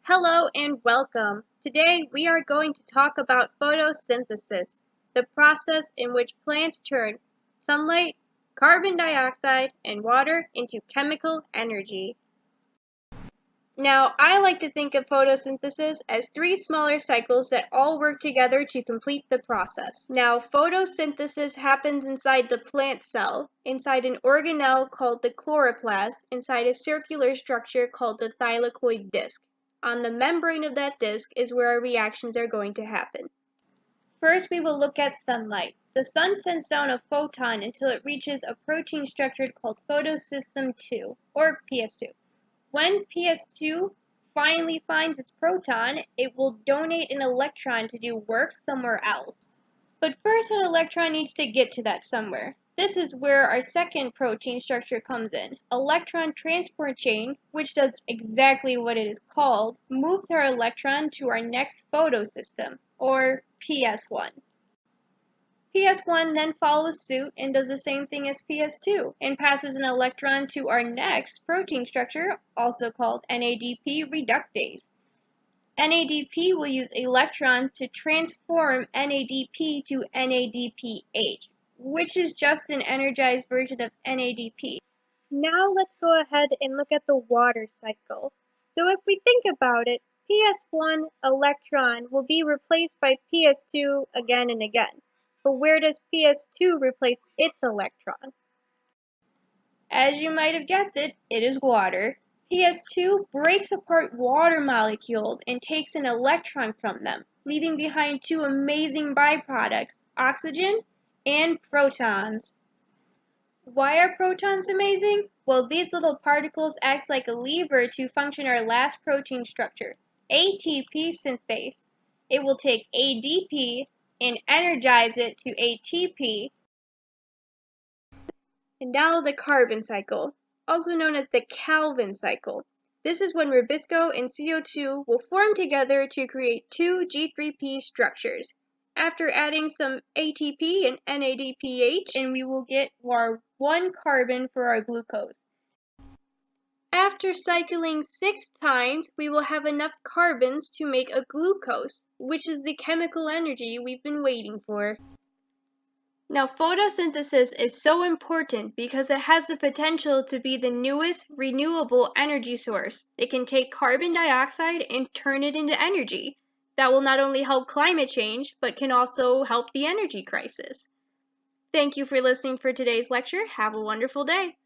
Hello and welcome. Today we are going to talk about photosynthesis, the process in which plants turn sunlight, carbon dioxide, and water into chemical energy. Now, I like to think of photosynthesis as three smaller cycles that all work together to complete the process. Now, photosynthesis happens inside the plant cell, inside an organelle called the chloroplast, inside a circular structure called the thylakoid disc. On the membrane of that disc is where our reactions are going to happen. First, we will look at sunlight. The sun sends down a photon until it reaches a protein structure called photosystem 2, or PS2. When PS2 finally finds its proton, it will donate an electron to do work somewhere else. But first, an electron needs to get to that somewhere. This is where our second protein structure comes in. Electron transport chain, which does exactly what it is called, moves our electron to our next photosystem, or PS1. PS1 then follows suit and does the same thing as PS2 and passes an electron to our next protein structure, also called NADP reductase. NADP will use electrons to transform NADP to NADPH, which is just an energized version of NADP. Now let's go ahead and look at the water cycle. So if we think about it, PS1 electron will be replaced by PS2 again and again. But where does PS2 replace its electron? As you might have guessed it is water. PS2 breaks apart water molecules and takes an electron from them, leaving behind two amazing byproducts, oxygen and protons. Why are protons amazing? Well, these little particles act like a lever to function our last protein structure, ATP synthase. It will take ADP and energize it to ATP. And now the carbon cycle, also known as the Calvin cycle. This is when Rubisco and CO2 will form together to create two G3P structures. After adding some ATP and NADPH, and we will get our one carbon for our glucose. After cycling 6 times, we will have enough carbons to make a glucose, which is the chemical energy we've been waiting for. Now, photosynthesis is so important because it has the potential to be the newest renewable energy source. It can take carbon dioxide and turn it into energy. That will not only help climate change, but can also help the energy crisis. Thank you for listening for today's lecture. Have a wonderful day.